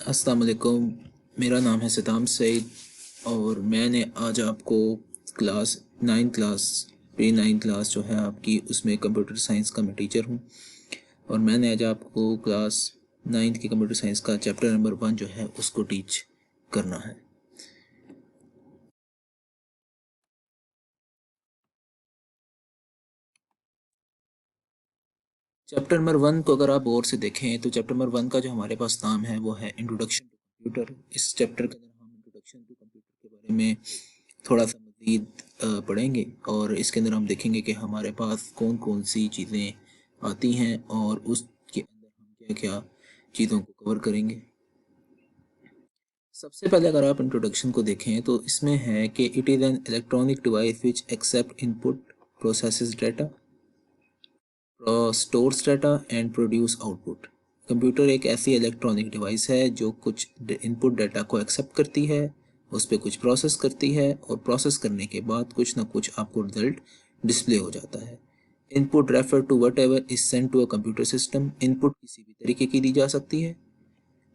अस्सलाम वालेकुम। मेरा नाम है सदाम सईद और मैंने आज आपको क्लास 9 क्लास प्री 9 क्लास जो है आपकी, उसमें कंप्यूटर साइंस का मैं टीचर हूँ और मैंने आज आपको क्लास 9th की कंप्यूटर साइंस का चैप्टर नंबर 1 जो है उसको टीच करना है। चैप्टर नंबर 1 को अगर आप गौर से देखें तो चैप्टर नंबर 1 का जो हमारे पास नाम है वो है इंट्रोडक्शन टू कंप्यूटर। इस चैप्टर के अंदर हम इंट्रोडक्शन टू कंप्यूटर के बारे में थोड़ा सा मज़ीद पढ़ेंगे और इसके अंदर हम देखेंगे कि हमारे पास कौन कौन सी चीज़ें आती हैं और उसके अंदर हम क्या क्या चीज़ों को कवर करेंगे। सबसे पहले अगर आप इंट्रोडक्शन को देखें तो इसमें है कि it is an electronic device which accept input, processes data, stores data and produce output. Computer एक ऐसी इलेक्ट्रॉनिक डिवाइस है जो कुछ इनपुट डाटा को एक्सेप्ट करती है, उस पर कुछ प्रोसेस करती है और प्रोसेस करने के बाद कुछ ना कुछ आपको रिजल्ट डिस्प्ले हो जाता है। Input refer to whatever is sent to a computer system. Input किसी भी तरीके की दी जा सकती है।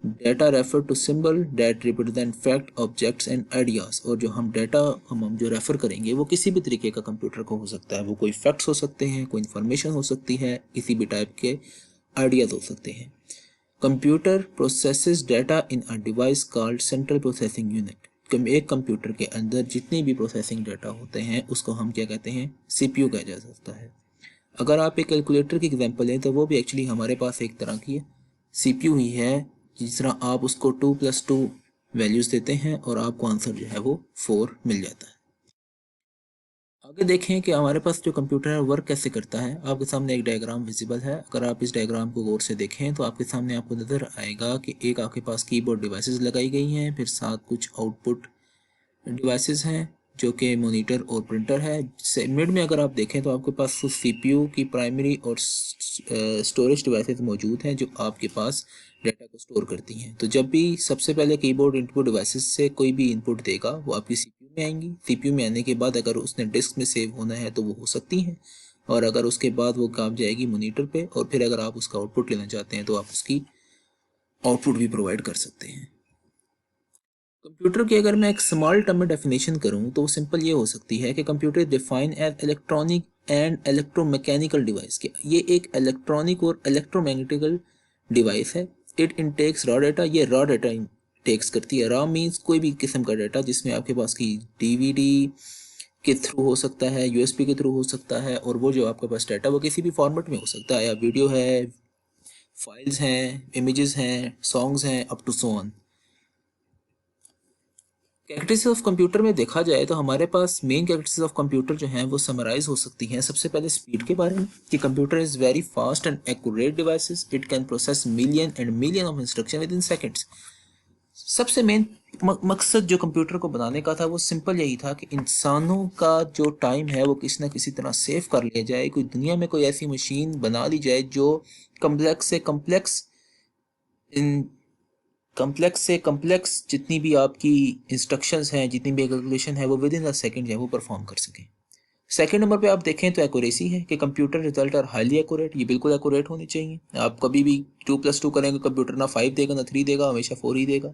Data refer to symbol that represent fact, objects and ideas. और जो हम डाटा हम जो रेफर करेंगे वो किसी भी तरीके का कंप्यूटर को हो सकता है। वो कोई फैक्ट्स हो सकते हैं, कोई इन्फॉर्मेशन हो सकती है, किसी भी टाइप के आइडियाज हो सकते हैं। Computer processes data in a device called central processing unit. एक कंप्यूटर के अंदर जितने भी प्रोसेसिंग डाटा होते हैं उसको हम क्या कहते हैं, सीपीयू कहा जा सकता है। अगर आप एक कैलकुलेटर की एग्जांपल लें तो वो भी एक्चुअली हमारे पास एक तरह की सीपीयू ही है। जिस तरह आप उसको 2+2 वैल्यूज देते हैं और आपको आंसर जो है वो 4 मिल जाता है। आगे देखें कि हमारे पास जो कंप्यूटर है वर्क कैसे करता है। आपके सामने एक डायग्राम विजिबल है। अगर आप इस डायग्राम को गौर से देखें तो आपके सामने आपको नज़र आएगा कि एक आपके पास कीबोर्ड डिवाइसेस लगाई गई हैं, फिर साथ कुछ आउटपुट डिवाइसेस हैं जो कि मॉनिटर और प्रिंटर है। मिड में अगर आप देखें तो आपके पास सीपीयू की प्राइमरी और स्टोरेज डिवाइसेस मौजूद हैं जो आपके पास डाटा को स्टोर करती हैं। तो जब भी सबसे पहले कीबोर्ड इनपुट डिवाइसेस से कोई भी इनपुट देगा वो आपकी सीपीयू में आएंगी। सीपीयू में आने के बाद अगर उसने डिस्क में सेव होना है तो वो हो सकती हैं, और अगर उसके बाद वो काम जाएगी मॉनिटर पे, और फिर अगर आप उसका आउटपुट लेना चाहते हैं तो आप उसकी आउटपुट भी प्रोवाइड कर सकते हैं। कंप्यूटर की अगर मैं एक स्मॉल टर्म में डेफिनेशन करूं तो सिंपल ये हो सकती है कि computer define as electronic and electromechanical device के ये एक इलेक्ट्रॉनिक और इलेक्ट्रोमैग्नेटिकल डिवाइस है। It intakes raw data. ये रॉ डाटा टेक्स करती है। रॉ मीन्स कोई भी किस्म का डाटा जिसमें आपके पास की डीवीडी के थ्रू हो सकता है, यूएसबी के थ्रू हो सकता है, और वो जो आपके पास डाटा वो किसी भी फॉर्मेट में हो सकता है, या वीडियो है, फाइल्स हैं, इमेजेस हैं, सॉन्ग्स हैं, up to so on. Characteristics of computer में देखा जाए तो हमारे पास मेन कैरेक्टरिस्टिक्स ऑफ कंप्यूटर जो हैं वो समराइज हो सकती हैं। सबसे पहले स्पीड के बारे में कि computer is very fast and accurate devices. It can process million and million of instruction with in seconds. सबसे मेन मकसद जो कंप्यूटर को बनाने का था वो सिंपल यही था कि इंसानों का जो टाइम है वो किसी ना किसी तरह सेव कर लिया जाए। कोई दुनिया में कोई ऐसी मशीन बना ली जाए जो कम्प्लेक्स से कम्प्लेक्स इन कम्प्लेक्स से कम्प्लेक्स जितनी भी आपकी इंस्ट्रक्शंस हैं, जितनी भी कैलकुलेशन है वो विद इन अ सेकेंड जो है वो परफॉर्म कर सकें। सेकेंड नंबर पे आप देखें तो एक्यूरेसी है कि computer result are highly accurate. ये बिल्कुल एक्यूरेट होने चाहिए। आप कभी भी 2+2 करेंगे कंप्यूटर ना 5 देगा ना 3 देगा, हमेशा 4 ही देगा।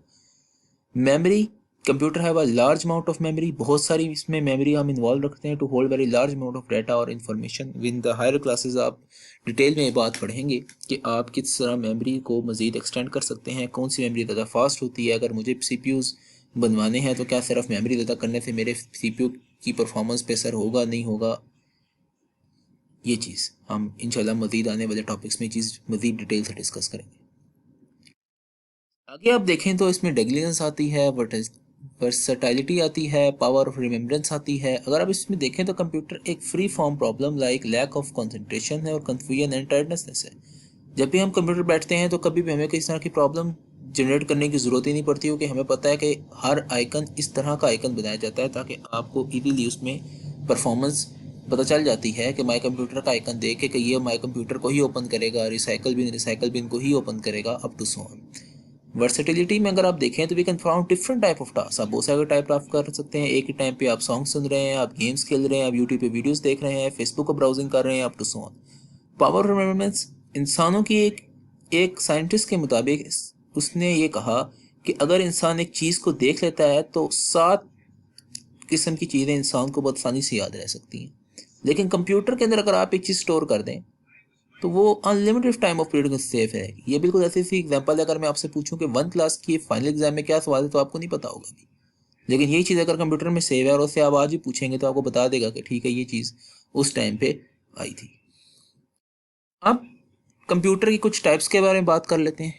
मेमोरी, कंप्यूटर है लार्ज अमाउंट ऑफ मेमोरी। बहुत सारी इसमें मेमोरी हम इन्वॉल्व रखते हैं to hold very large amount of data और information. With the higher classes आप डिटेल में ये बात पढ़ेंगे कि आप किस तरह मेमोरी को मज़ीद एक्सटेंड कर सकते हैं, कौन सी मेमोरी ज़्यादा फास्ट होती है। अगर मुझे सीपीयूज़ बनवाने हैं तो क्या सिर्फ मेमोरी ज़्यादा करने से मेरे सीपीयू की परफॉर्मेंस पे असर होगा, नहीं होगा। ये चीज़ हम इंशाल्लाह मज़ीद आने वाले टॉपिक्स में चीज़ मज़ीद डिटेल से डिस्कस करेंगे। आगे आप देखें तो इसमें डेगलिजेंस आती है, वर्सटाइलिटी आती है, पावर ऑफ रिमेम्बरेंस आती है। अगर आप इसमें देखें तो कंप्यूटर एक free form problem like lack of concentration है और कंफ्यूजन एंड टायर्डनेस है। जब भी हम कंप्यूटर बैठते हैं तो कभी भी हमें किसी तरह की प्रॉब्लम जनरेट करने की ज़रूरत ही नहीं पड़ती, क्योंकि हमें पता है कि हर आइकन इस तरह का आइकन बनाया जाता है ताकि आपको इजीली उसमें परफॉर्मेंस पता चल जाती है कि माई कंप्यूटर का आइकन देख के कि ये माई कंप्यूटर को ही ओपन करेगा, रिसाइकल बिन को ही ओपन करेगा, up to so on. Versatility में अगर आप देखें तो we can perform different type of task. आप बहुत सारे टाइप ऑफ कर सकते हैं। एक ही टाइम पे आप सॉन्ग सुन रहे हैं, आप गेम्स खेल रहे हैं, आप यूट्यूब पे वीडियोस देख रहे हैं, फेसबुक को ब्राउजिंग कर रहे हैं, up to so on. Power remembrance इंसानों की एक साइंटिस्ट के मुताबिक उसने ये कहा कि अगर इंसान एक चीज़ को देख लेता है तो 7 किस्म की चीज़ें इंसान को बहुत आसानी से याद रह सकती हैं। लेकिन कंप्यूटर के अंदर अगर आप एक चीज़ स्टोर कर दें तो वो unlimited time of period safe रहेगी। ये बिल्कुल ऐसी सी एग्जांपल है, अगर मैं आपसे पूछूं कि 1 क्लास की फाइनल एग्जाम में क्या सवाल है तो आपको नहीं पता होगा भी। लेकिन यही चीज़ अगर कंप्यूटर में सेव है और उससे आप आज ही पूछेंगे तो आपको बता देगा कि ठीक है ये चीज़ उस टाइम पे आई थी। अब कंप्यूटर की कुछ टाइप्स के बारे में बात कर लेते हैं।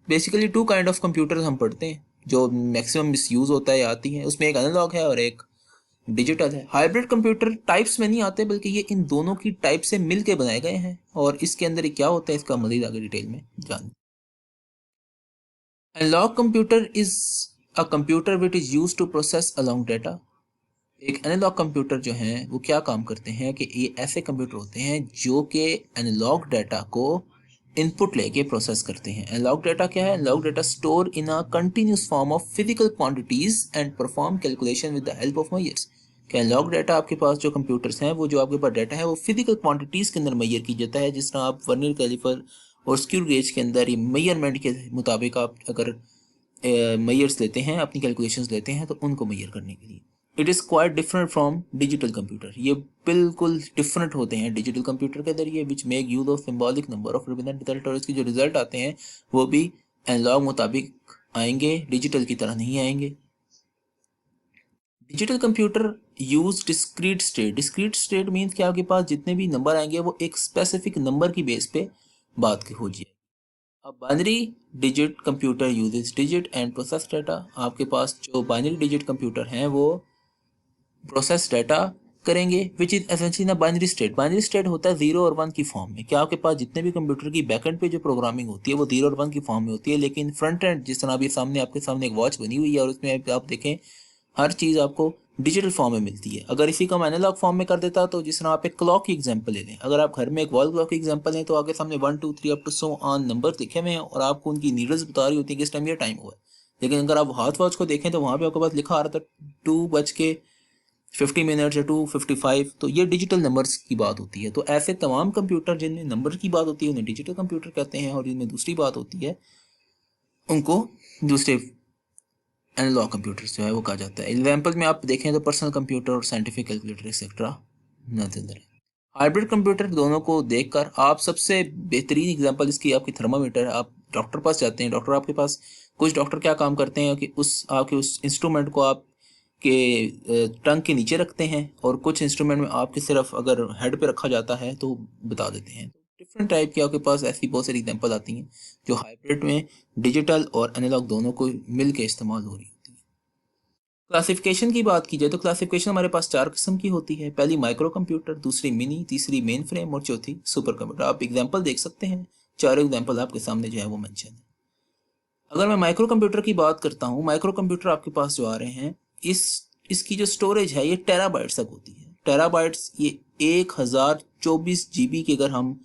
बेसिकली 2 काइंड ऑफ कंप्यूटर्स हम पढ़ते हैं जो मैक्सिमम मिसयूज़ होता है आती हैं, उसमें एक एनालॉग है और एक डिजिटल है। हाइब्रिड कंप्यूटर टाइप्स में नहीं आते बल्कि ये इन दोनों की टाइप से मिल के बनाए गए हैं, और इसके अंदर क्या होता है इसका मज़ीद आगे डिटेल में जान। Analogue computer is a computer which is use to process along data. एक एनालॉग कंप्यूटर जो हैं वो क्या काम करते हैं कि ये ऐसे कंप्यूटर होते हैं जो कि एनालॉग डाटा को इनपुट लेके प्रोसेस करते हैं। एनालॉग डाटा क्या है? Analogue data store in a continuous form of physical quantities and perform calculation with the help of measures. कि एनालॉग डाटा आपके पास जो कंप्यूटर्स हैं वो जो आपके पास डाटा है वो फिजिकल क्वांटिटीज के अंदर मेजर की जाता है, जिस तरह आप वर्नियर कैलिपर और स्क्रू गेज के अंदर ये मेजरमेंट के मुताबिक आप अगर मेजर्स लेते हैं, अपनी कैलकुलेशंस लेते हैं तो उनको मेजर करने के लिए। It is quite different from digital computer. ये बिल्कुल डिफरेंट होते हैं डिजिटल कंप्यूटर के जरिए, which make use of symbolic number of represent result, और इसके जो रिजल्ट आते हैं वो भी एनालॉग मुताबिक आएंगे, डिजिटल की तरह नहीं आएंगे। Digital computer use discrete state. Discrete state means कि आपके पास जितने भी नंबर आएंगे वो एक स्पेसिफिक नंबर की बेस पे बात की हो जाए। अब binary digit computer uses digit and process data. आपके पास जो बाइनरी डिजिट कंप्यूटर हैं वो प्रोसेस डाटा करेंगे, विच इज एसेंशियली ना बाइनरी स्टेट। बाइनरी स्टेट होता है 0 और 1 की फॉर्म में। क्या आपके पास जितने भी कंप्यूटर की बैकएंड पे जो प्रोग्रामिंग होती है वो 0 और 1 की फॉर्म में होती है, लेकिन फ्रंट एंड जिस तरह अभी सामने आपके सामने एक वॉच बनी हुई है और उसमें आप देखें हर चीज़ आपको डिजिटल फॉर्म में मिलती है। अगर इसी को हम एनालॉग फॉर्म में कर देता तो जिस तरह आप एक क्लॉक की एग्जांपल ले लें, अगर आप घर में एक वॉल क्लॉक की एग्जांपल लें तो आपके सामने 1 2 3 up to so on number लिखे हुए हैं और आपको उनकी नीडल्स बता रही होती है कि इस टाइम ये टाइम हुआ है। लेकिन अगर आप हाथ वॉच को देखें तो वहाँ पे आपके पास लिखा आ रहा था 2:50 या 2:55, तो ये डिजिटल नंबर्स की बात होती है। तो ऐसे तमाम कंप्यूटर जिनमें नंबर की बात होती है उन्हें डिजिटल कंप्यूटर कहते हैं, और जिनमें दूसरी बात होती है उनको दूसरे एनालॉग कंप्यूटर्स जो है वो कहा जाता है। एग्जाम्पल में आप देखें तो पर्सनल कंप्यूटर और साइंटिफिक कैलकुलेटर एक्सेट्रा नजर है। हाइब्रिड कंप्यूटर दोनों को देखकर आप सबसे बेहतरीन एग्जांपल इसकी आपकी थर्मामीटर। आप डॉक्टर पास जाते हैं, डॉक्टर आपके पास कुछ डॉक्टर क्या काम करते हैं कि आपके उस इंस्ट्रूमेंट को आप के टंग के नीचे रखते हैं, और कुछ इंस्ट्रूमेंट में आपके सिर्फ अगर हेड पे रखा जाता है तो बता देते हैं। डिफरेंट टाइप की आपके पास ऐसी बहुत सारी एग्जांपल आती हैं जो हाइब्रिड में डिजिटल और एनालॉग दोनों को मिल के इस्तेमाल हो रही होती है। क्लासिफिकेशन की बात की जाए तो क्लासिफिकेशन हमारे पास 4 किस्म की होती है। पहली माइक्रो कंप्यूटर, दूसरी मिनी, तीसरी मेन फ्रेम और चौथी सुपर कंप्यूटर। आप एग्जाम्पल देख सकते हैं, चारों एग्जाम्पल आपके सामने जो है वो मेंशन है। अगर मैं माइक्रो कंप्यूटर की बात करता हूँ, माइक्रो कंप्यूटर आपके पास जो आ रहे हैं इसकी जो स्टोरेज है ये टेराबाइट्स तक होती है। टेराबाइट्स ये 1024 GB की अगर हम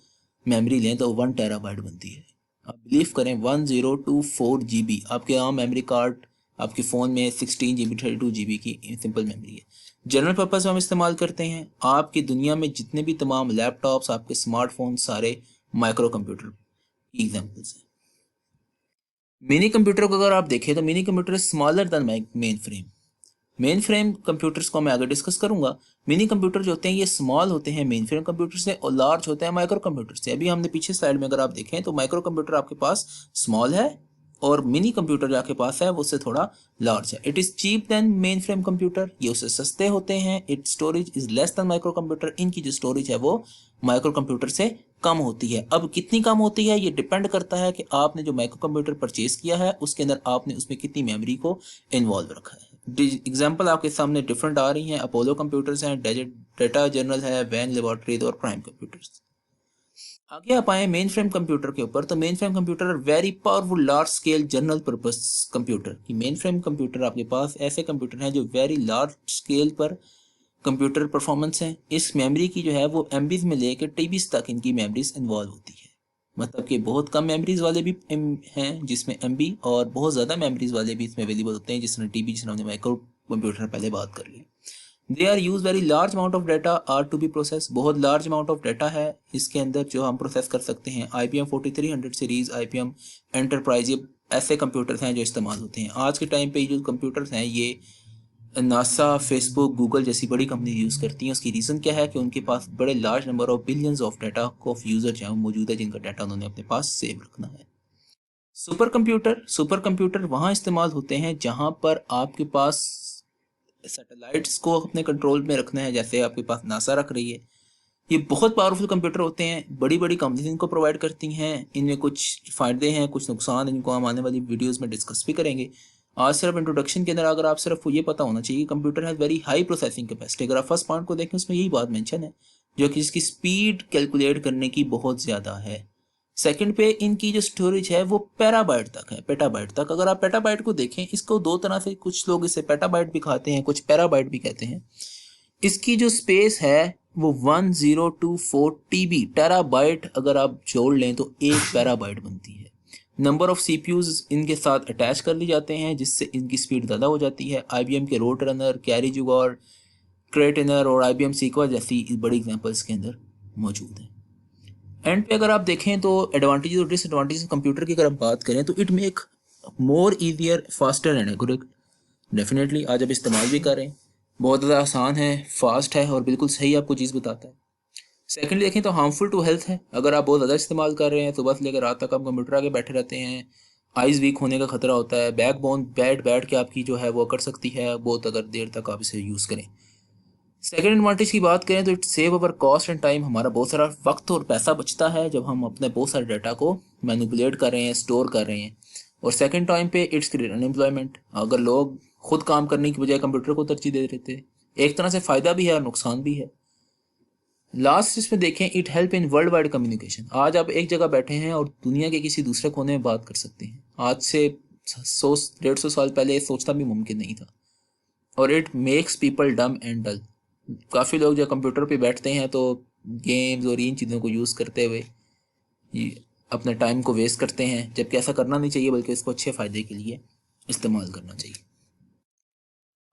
मेमोरी लें तो 1 टेराबाइट बनती है। आप बिलीव करें 1024 GB आपके आम मेमोरी कार्ड आपके फ़ोन में 16 GB 32 GB की सिंपल मेमोरी है। जनरल पर्पज़ में हम इस्तेमाल करते हैं। आपकी दुनिया में जितने भी तमाम लैपटॉप्स आपके स्मार्टफोन सारे माइक्रो कंप्यूटर की एग्जाम्पल्स हैं। मिनी कंप्यूटर को अगर आप देखें तो mini computer smaller than main frame. Main frame computers को मैं आगे डिस्कस करूंगा। मिनी कंप्यूटर जो होते हैं ये स्मॉल होते हैं मेन फ्रेम कंप्यूटर से, और लार्ज होते हैं माइक्रो कंप्यूटर से। अभी हमने पीछे स्लाइड में अगर आप देखें तो माइक्रो कंप्यूटर आपके पास स्मॉल है और मिनी कंप्यूटर जो आपके पास है वो उससे थोड़ा लार्ज है। It is cheap than mainframe computer, ये उससे सस्ते होते हैं। It storage is less than microcomputer, इनकी जो स्टोरेज है वो माइक्रो कंप्यूटर से कम होती है। अब कितनी कम होती है ये डिपेंड करता है कि आपने जो माइक्रो कंप्यूटर परचेज किया है उसके अंदर आपने उसमें कितनी मेमोरी को इन्वॉल्व रखा है। एग्जाम्पल आपके सामने डिफरेंट आ रही हैं। अपोलो कंप्यूटर्स हैं, डेटा जर्नल है, वैन लेबोरेटरीज और प्राइम कंप्यूटर्स। आगे आप आए मेन फ्रेम कंप्यूटर के ऊपर, तो main frame computer very powerful large scale general purpose computer की मेन फ्रेम कंप्यूटर आपके पास ऐसे कंप्यूटर हैं जो वेरी लार्ज स्केल पर कंप्यूटर परफॉर्मेंस है। इस मेमोरी की जो है वो एमबीज में लेकर टीबीज तक इनकी मेमोरीज इन्वॉल्व होती है। मतलब कि बहुत कम मेमोरीज वाले भी हैं जिसमें एमबी, और बहुत ज़्यादा मेमोरीज वाले भी इसमें अवेलेबल होते हैं जिसमें टीबी, जिसमें हमने माइक्रो कंप्यूटर पहले बात कर ली। They are use very large amount of data are to be process. बहुत लार्ज अमाउंट ऑफ डाटा है इसके अंदर जो हम प्रोसेस कर सकते हैं। IBM 4300 सीरीज, IBM एंटरप्राइज, ये ऐसे कंप्यूटर्स हैं जो इस्तेमाल होते हैं। आज के टाइम पे जो कंप्यूटर्स हैं ये नासा, फेसबुक, गूगल जैसी बड़ी कंपनी यूज़ करती हैं। उसकी रीज़न क्या है कि उनके पास बड़े large number of billions of data of user जो है मौजूद है, जिनका डाटा उन्होंने अपने पास सेव रखना है। सुपर कंप्यूटर वहाँ इस्तेमाल होते हैं जहाँ पर आपके पास सैटेलाइट्स को अपने कंट्रोल में रखना है, जैसे आपके पास नासा रख रही है। ये बहुत पावरफुल कंप्यूटर होते हैं, बड़ी बड़ी कंपनीज इनको प्रोवाइड करती हैं। इनमें कुछ फ़ायदे हैं, कुछ नुकसान, इनको हम आने वाली वीडियोस में डिस्कस भी करेंगे। आज सिर्फ इंट्रोडक्शन के अंदर अगर आप सिर्फ ये पता होना चाहिए computer has very high processing capacity. अगर आप फर्स्ट पॉइंट को देखें उसमें यही बात मेंशन है, जो कि इसकी स्पीड कैलकुलेट करने की बहुत ज़्यादा है। सेकंड पे इनकी जो स्टोरेज है वो पेटाबाइट तक है, पेटाबाइट तक। अगर आप पेटाबाइट को देखें, इसको दो तरह से कुछ लोग इसे पेटाबाइट भी कहते हैं, कुछ पेराबाइट भी कहते हैं। इसकी जो स्पेस है वो 1024 TB टेराबाइट अगर आप जोड़ लें तो 1 पेराबाइट बनती है। नंबर ऑफ CPUs इनके साथ अटैच कर ली जाते हैं, जिससे इनकी स्पीड ज़्यादा हो जाती है। IBM के रोड रनर, कैरी जुगाड़, क्रेटेनर और IBM सीक्वा जैसी बड़ी एग्जांपल्स के अंदर मौजूद हैं। एंड पे अगर आप देखें तो एडवांटेजेस और डिसएडवांटेजेस कंप्यूटर की अगर हम बात करें तो it make more easier, faster and accurate. Definitely आज आप इस्तेमाल भी कर रहे हैं, बहुत ज़्यादा आसान है, फास्ट है और बिल्कुल सही आपको चीज़ बताता है। सेकेंडली देखें तो हार्मफुल टू हेल्थ है। अगर आप बहुत ज़्यादा इस्तेमाल कर रहे हैं, सुबह से लेकर रात तक आप कंप्यूटर आगे बैठे रहते हैं, आइज़ वीक होने का खतरा होता है, बैक बोन बैठ के आपकी जो है वो अकड़ सकती है बहुत अगर देर तक आप इसे यूज़ करें। सेकेंड एडवांटेज की बात करें तो it save our cost and time. हमारा बहुत सारा वक्त और पैसा बचता है जब हम अपने बहुत सारे डाटा को मैनिपुलेट कर रहे हैं, स्टोर कर रहे हैं। और सेकेंड टाइम पे इट्स क्रिएट अनएम्प्लॉयमेंट। अगर लोग खुद काम करने की बजाय कंप्यूटर को तरजीह दे देते हैं, एक तरह से फ़ायदा भी है और नुकसान भी है। लास्ट इसमें देखें, it help in world wide communication. आज आप एक जगह बैठे हैं और दुनिया के किसी दूसरे कोने में बात कर सकते हैं। आज से 100-150 साल पहले सोचना भी मुमकिन नहीं था। और इट मेक्स पीपल डम एंड डल। काफ़ी लोग जो कंप्यूटर पे बैठते हैं तो गेम्स और इन चीज़ों को यूज़ करते हुए अपने टाइम को वेस्ट करते हैं, जबकि ऐसा करना नहीं चाहिए, बल्कि इसको अच्छे फ़ायदे के लिए इस्तेमाल करना चाहिए।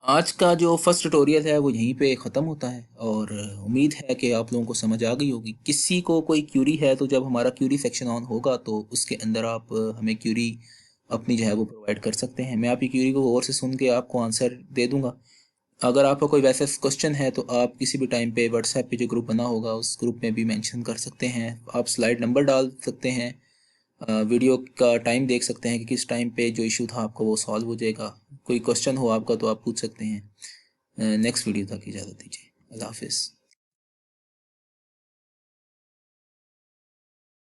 आज का जो फर्स्ट ट्यूटोरियल है वो यहीं पे ख़त्म होता है और उम्मीद है कि आप लोगों को समझ आ गई होगी। किसी को कोई क्यूरी है तो जब हमारा क्यूरी सेक्शन ऑन होगा तो उसके अंदर आप हमें क्यूरी अपनी जो है वो प्रोवाइड कर सकते हैं। मैं आपकी क्यूरी को गौर से सुन के आपको आंसर दे दूँगा। अगर आपका कोई वैसा क्वेश्चन है तो आप किसी भी टाइम पे व्हाट्सएप पे जो ग्रुप बना होगा उस ग्रुप में भी मेंशन कर सकते हैं। आप स्लाइड नंबर डाल सकते हैं, वीडियो का टाइम देख सकते हैं कि किस टाइम पे जो इशू था आपका वो सॉल्व हो जाएगा। कोई क्वेश्चन हो आपका तो आप पूछ सकते हैं। नेक्स्ट वीडियो तक इजाज़त दीजिए। अल्लाह हाफिज़।